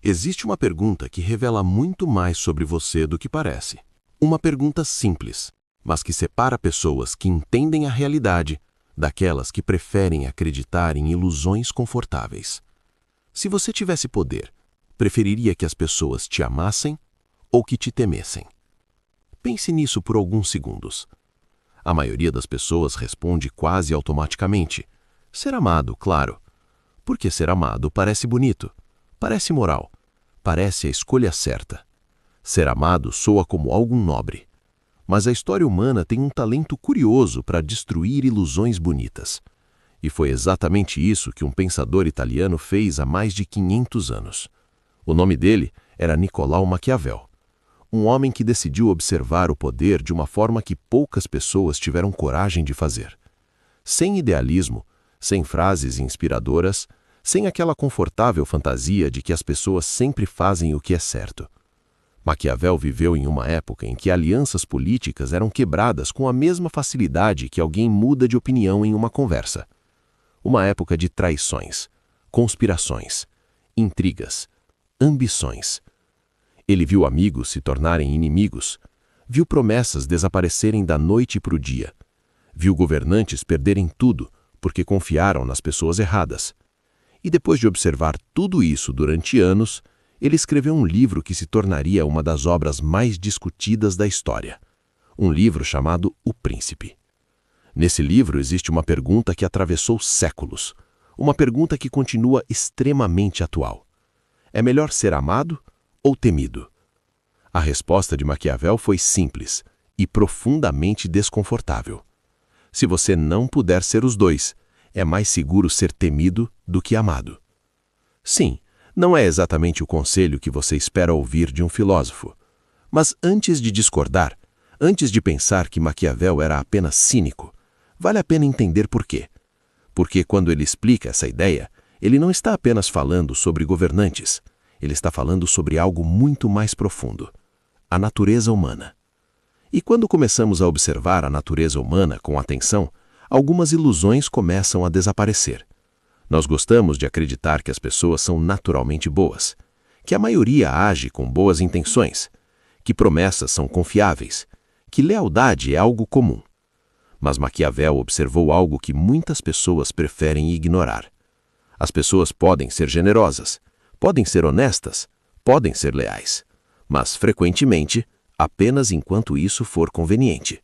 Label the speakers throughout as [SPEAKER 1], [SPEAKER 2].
[SPEAKER 1] Existe uma pergunta que revela muito mais sobre você do que parece. Uma pergunta simples, mas que separa pessoas que entendem a realidade daquelas que preferem acreditar em ilusões confortáveis. Se você tivesse poder, preferiria que as pessoas te amassem ou que te temessem? Pense nisso por alguns segundos. A maioria das pessoas responde quase automaticamente: ser amado, claro. Porque ser amado parece bonito, parece moral, parece a escolha certa. Ser amado soa como algo nobre. Mas a história humana tem um talento curioso para destruir ilusões bonitas. E foi exatamente isso que um pensador italiano fez há mais de 500 anos. O nome dele era Nicolau Maquiavel, um homem que decidiu observar o poder de uma forma que poucas pessoas tiveram coragem de fazer. Sem idealismo, sem frases inspiradoras, sem aquela confortável fantasia de que as pessoas sempre fazem o que é certo. Maquiavel viveu em uma época em que alianças políticas eram quebradas com a mesma facilidade que alguém muda de opinião em uma conversa. Uma época de traições, conspirações, intrigas, ambições. Ele viu amigos se tornarem inimigos, viu promessas desaparecerem da noite para o dia, viu governantes perderem tudo porque confiaram nas pessoas erradas. E depois de observar tudo isso durante anos, ele escreveu um livro que se tornaria uma das obras mais discutidas da história. Um livro chamado O Príncipe. Nesse livro existe uma pergunta que atravessou séculos. Uma pergunta que continua extremamente atual. É melhor ser amado ou temido? A resposta de Maquiavel foi simples e profundamente desconfortável. Se você não puder ser os dois, é mais seguro ser temido do que amado. Sim, não é exatamente o conselho que você espera ouvir de um filósofo. Mas antes de discordar, antes de pensar que Maquiavel era apenas cínico, vale a pena entender por quê. Porque quando ele explica essa ideia, ele não está apenas falando sobre governantes, ele está falando sobre algo muito mais profundo: a natureza humana. E quando começamos a observar a natureza humana com atenção, algumas ilusões começam a desaparecer. Nós gostamos de acreditar que as pessoas são naturalmente boas, que a maioria age com boas intenções, que promessas são confiáveis, que lealdade é algo comum. Mas Maquiavel observou algo que muitas pessoas preferem ignorar. As pessoas podem ser generosas, podem ser honestas, podem ser leais, mas frequentemente apenas enquanto isso for conveniente.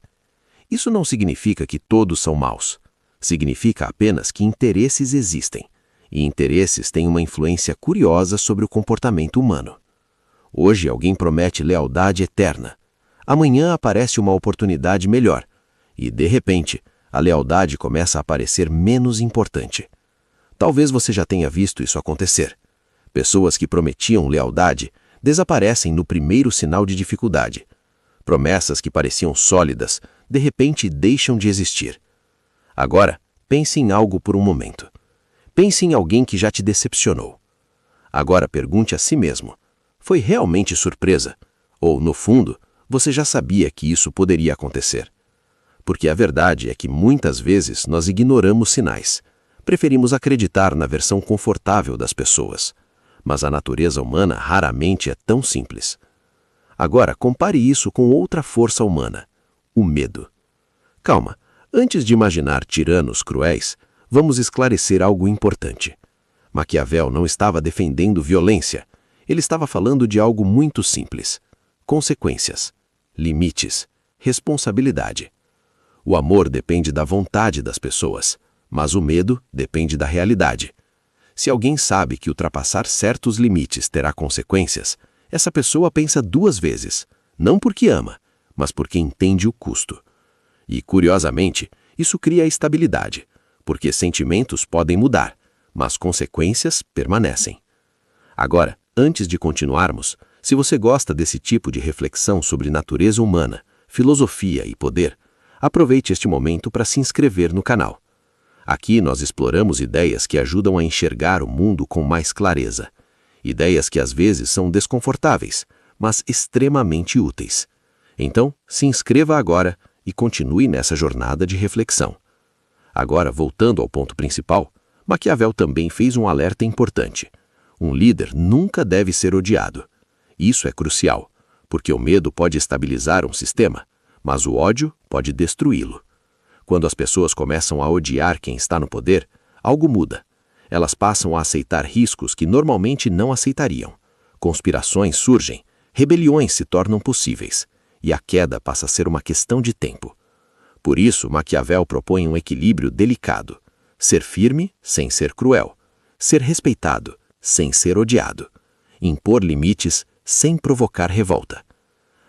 [SPEAKER 1] Isso não significa que todos são maus. Significa apenas que interesses existem, e interesses têm uma influência curiosa sobre o comportamento humano. Hoje alguém promete lealdade eterna. Amanhã aparece uma oportunidade melhor, e, de repente, a lealdade começa a parecer menos importante. Talvez você já tenha visto isso acontecer. Pessoas que prometiam lealdade desaparecem no primeiro sinal de dificuldade. Promessas que pareciam sólidas, de repente deixam de existir. Agora, pense em algo por um momento. Pense em alguém que já te decepcionou. Agora pergunte a si mesmo: foi realmente surpresa? Ou, no fundo, você já sabia que isso poderia acontecer? Porque a verdade é que muitas vezes nós ignoramos sinais. Preferimos acreditar na versão confortável das pessoas. Mas a natureza humana raramente é tão simples. Agora, compare isso com outra força humana: o medo. Calma. Antes de imaginar tiranos cruéis, vamos esclarecer algo importante. Maquiavel não estava defendendo violência. Ele estava falando de algo muito simples: consequências, limites, responsabilidade. O amor depende da vontade das pessoas, mas o medo depende da realidade. Se alguém sabe que ultrapassar certos limites terá consequências, essa pessoa pensa duas vezes, não porque ama, mas porque entende o custo. E, curiosamente, isso cria estabilidade, porque sentimentos podem mudar, mas consequências permanecem. Agora, antes de continuarmos, se você gosta desse tipo de reflexão sobre natureza humana, filosofia e poder, aproveite este momento para se inscrever no canal. Aqui nós exploramos ideias que ajudam a enxergar o mundo com mais clareza. Ideias que às vezes são desconfortáveis, mas extremamente úteis. Então, se inscreva agora e continue nessa jornada de reflexão. Agora, voltando ao ponto principal, Maquiavel também fez um alerta importante. Um líder nunca deve ser odiado. Isso é crucial, porque o medo pode estabilizar um sistema, mas o ódio pode destruí-lo. Quando as pessoas começam a odiar quem está no poder, algo muda. Elas passam a aceitar riscos que normalmente não aceitariam. Conspirações surgem, rebeliões se tornam possíveis, e a queda passa a ser uma questão de tempo. Por isso, Maquiavel propõe um equilíbrio delicado: ser firme sem ser cruel, ser respeitado sem ser odiado, impor limites sem provocar revolta.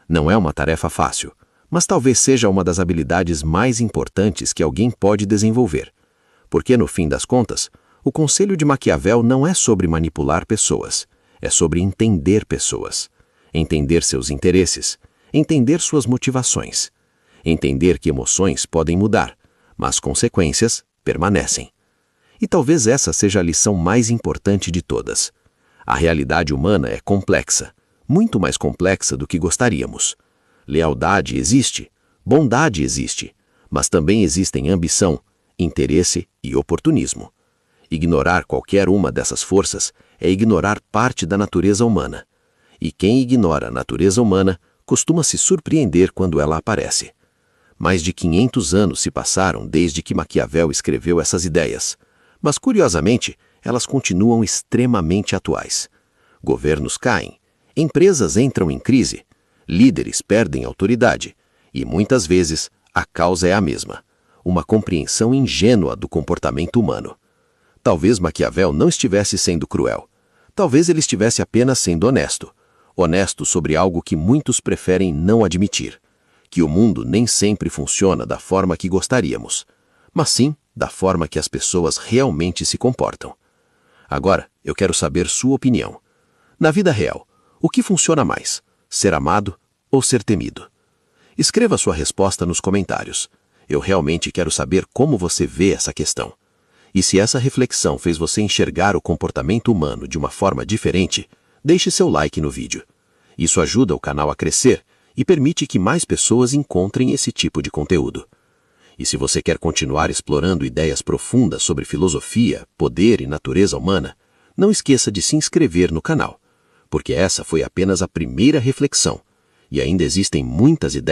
[SPEAKER 1] Não é uma tarefa fácil, mas talvez seja uma das habilidades mais importantes que alguém pode desenvolver. Porque, no fim das contas, o conselho de Maquiavel não é sobre manipular pessoas, é sobre entender pessoas, entender seus interesses, entender suas motivações, entender que emoções podem mudar, mas consequências permanecem. E talvez essa seja a lição mais importante de todas. A realidade humana é complexa, muito mais complexa do que gostaríamos. Lealdade existe, bondade existe, mas também existem ambição, interesse e oportunismo. Ignorar qualquer uma dessas forças é ignorar parte da natureza humana. E quem ignora a natureza humana costuma se surpreender quando ela aparece. Mais de 500 anos se passaram desde que Maquiavel escreveu essas ideias, mas curiosamente elas continuam extremamente atuais. Governos caem, empresas entram em crise, líderes perdem autoridade, e muitas vezes a causa é a mesma: uma compreensão ingênua do comportamento humano. Talvez Maquiavel não estivesse sendo cruel. Talvez ele estivesse apenas sendo honesto. Honesto sobre algo que muitos preferem não admitir: que o mundo nem sempre funciona da forma que gostaríamos, mas sim da forma que as pessoas realmente se comportam. Agora, eu quero saber sua opinião. Na vida real, o que funciona mais? Ser amado ou ser temido? Escreva sua resposta nos comentários. Eu realmente quero saber como você vê essa questão. E se essa reflexão fez você enxergar o comportamento humano de uma forma diferente, deixe seu like no vídeo. Isso ajuda o canal a crescer e permite que mais pessoas encontrem esse tipo de conteúdo. E se você quer continuar explorando ideias profundas sobre filosofia, poder e natureza humana, não esqueça de se inscrever no canal, porque essa foi apenas a primeira reflexão, e ainda existem muitas ideias